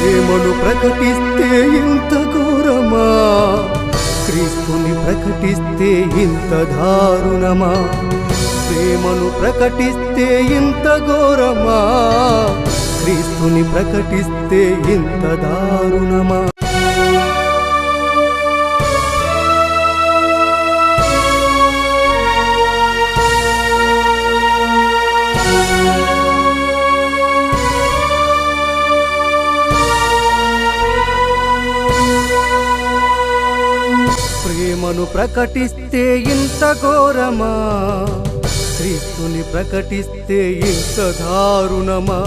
ప్రేమను ప్రకటిస్తే ఇంత ఘోరమా, క్రీస్తుని ప్రకటిస్తే ఇంత దారుణమా. ప్రేమను ప్రకటిస్తే ఇంత ఘోరమా, క్రీస్తుని ప్రకటిస్తే ఇంత దారుణమా. ప్రేమను ప్రకటిస్తే ఇంత ఘోరమా, క్రీస్తుని ప్రకటిస్తే ఇంత దారుణమా.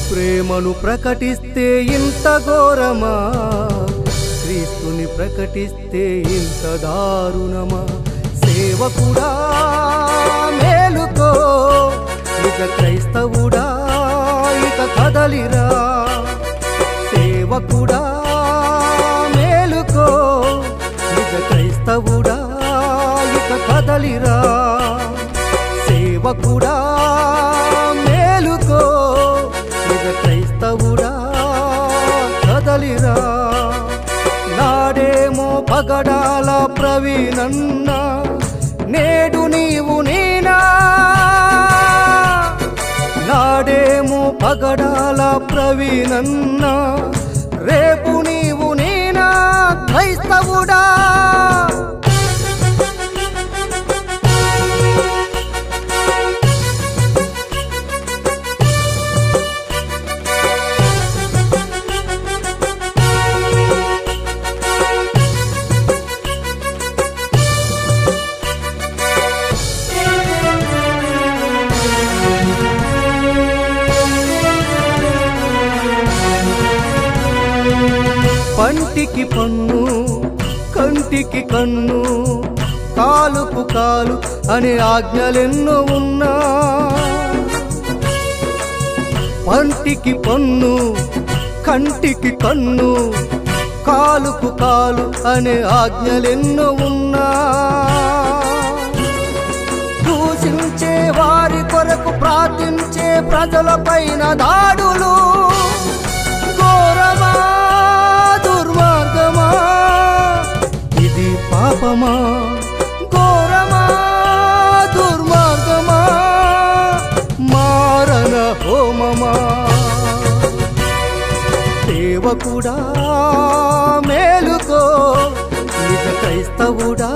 ప్రేమను ప్రకటిస్తే ఇంత ఘోరమా, క్రీస్తుని ప్రకటిస్తే ఇంత దారుణమా. సేవకుడా మేలుకో, నిజ క్రైస్తవుడా ఇక కదలిరా. సేవకుడా మేలుకో, నిజ క్రైస్తవుడా ఇక కదలిరా. సేవకుడా మేలుకో, నిజ క్రైస్తవుడా కదలిరా. నాడేమో పగడాల ప్రవీణన్న, నేడు నీవు నేనా. నాడేమో పగడాల ప్రవీణన్న, రేపు నీవు నేనా క్రైస్తవుడా. పంటికి పన్ను, కంటికి కన్ను, కాలుకు కాలు అనే ఆజ్ఞలెన్నో ఉన్నా. పంటికి పన్ను, కంటికి కన్ను, కాలుకు కాలు అనే ఆజ్ఞలెన్నో ఉన్నా. దూషించే వారి కొరకు ప్రార్థించే ప్రజల పైన దాడులు, ఘోరమా దుర్మార్గమా ఇది పాపమా. ఘోరమా దుర్మార్గమా మారణ హోమమా. సేవకుడా మేలుకో, నిజ క్రైస్తవుడా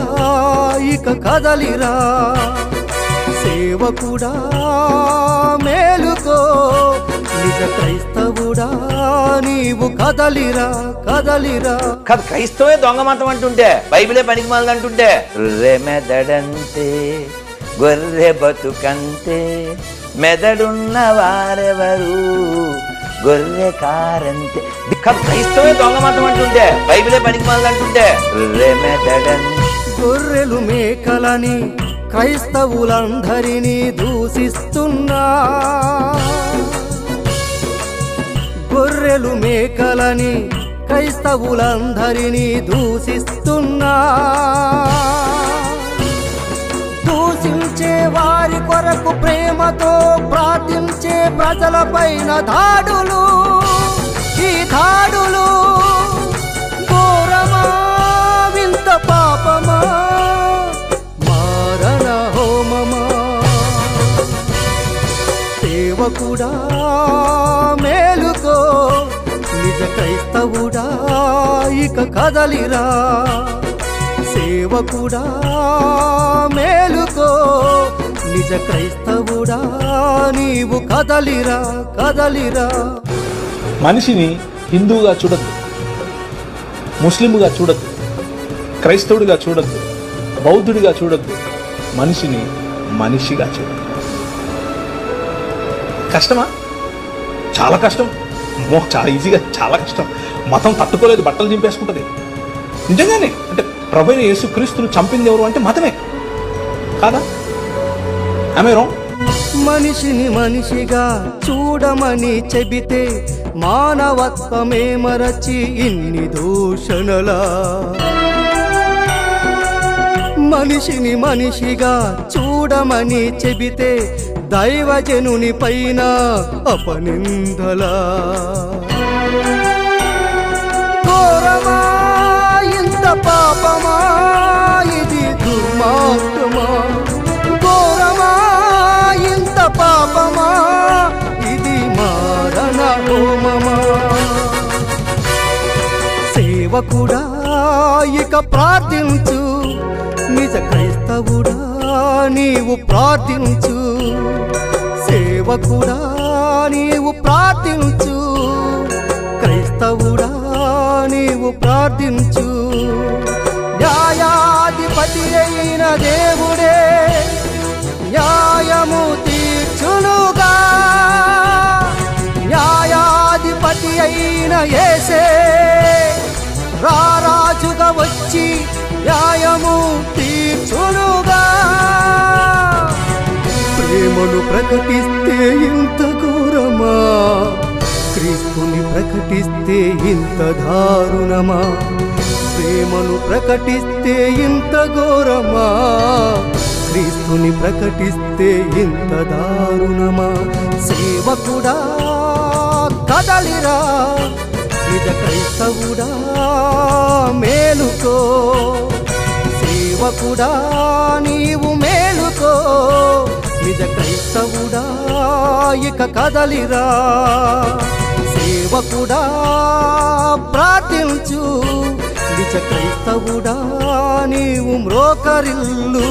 ఇక కదలిరా. సేవకుడా మేలుకో, నిజ క్రైస్తవుడా నీవు కదలిరా కదలిరా. కాదు, క్రైస్తవే దొంగ మతం అంటుంటే, బైబిలే పనికి మాలది అంటుంటే, గొర్రె మెదడంతే గొర్రె బతుకంతే, మెదడున్న వారెవరు గొర్రె కారంతే. కాదు, క్రైస్తవే దొంగ మతం అంటుంటే, బైబిలే పనికి మాలది అంటుంటే, గొర్రె మెదడంతే. గొర్రెలు మేకలని క్రైస్తవులందరినీ దూషిస్తున్నా. గొర్రెలు మేకలని క్రైస్తవులందరినీ దూషిస్తున్నా. దూషించే వారి కొరకు ప్రేమతో ప్రార్థించే ప్రజల పైన దాడులు, ఈ దాడులు ఘోరమా వింత పాపమా మారణ హోమమా. సేవకుడా మేలుకో, నిజ క్రైస్తవుడా ఇక కదలిరా. సేవకుడా మేలుకో, నిజ క్రైస్తవుడా నీవు కదలిరా కదలిరా. మనిషిని హిందువుగా చూడద్దు, ముస్లింగా చూడద్దు, క్రైస్తవుడిగా చూడద్దు, బౌద్ధుడిగా చూడద్దు. మనిషిని మనిషిగా చూడద్దు. కష్టమా? చాలా కష్టం. చాలా ఈజీగా, చాలా కష్టం. మతం తట్టుకోలేదు, బట్టలు చింపేసుకుంటుంది. నిజంగానే అంటే ప్రభువైన యేసుక్రీస్తును చంపింది ఎవరు అంటే మతమే కాదా? ఆమె రాంగ్. మనిషిని మనిషిగా చూడమని చెబితే మానవత్వమే మరచి ఇన్ని దూషణలా. మనిషిని మనిషిగా చూడమని చెబితే దైవజనుని పైన అపనిందలా. సేవకుడా ఇక ప్రార్థించు, నిజ క్రైస్తవుడా నీవు ప్రార్థించు. సేవకుడా నీవు ప్రార్థించు, క్రైస్తవుడా నీవు ప్రార్థించు. న్యాయాధిపతి అయిన దేవుడే న్యాయము తీర్చునుగా, న్యాయాధిపతి అయిన యేసే రారాజుగా వచ్చి న్యాయము తీర్చునుగా. ప్రేమను ప్రకటిస్తే ఇంత ఘోరమా, క్రీస్తుని ప్రకటిస్తే ఇంత దారుణమా. ప్రేమను ప్రకటిస్తే ఇంత ఘోరమా, క్రీస్తుని ప్రకటిస్తే ఇంత దారుణమా. సేవకుడా కదలిరా, నిజ క్రైస్తవుడా మేలుకో. సేవకుడా నీవు మేలుకో, నిజ క్రైస్తవుడా ఇక కదలిరా. సేవకుడా ప్రార్థించు, నిజ క్రైస్తవుడా నీవు మ్రోకరిల్లు.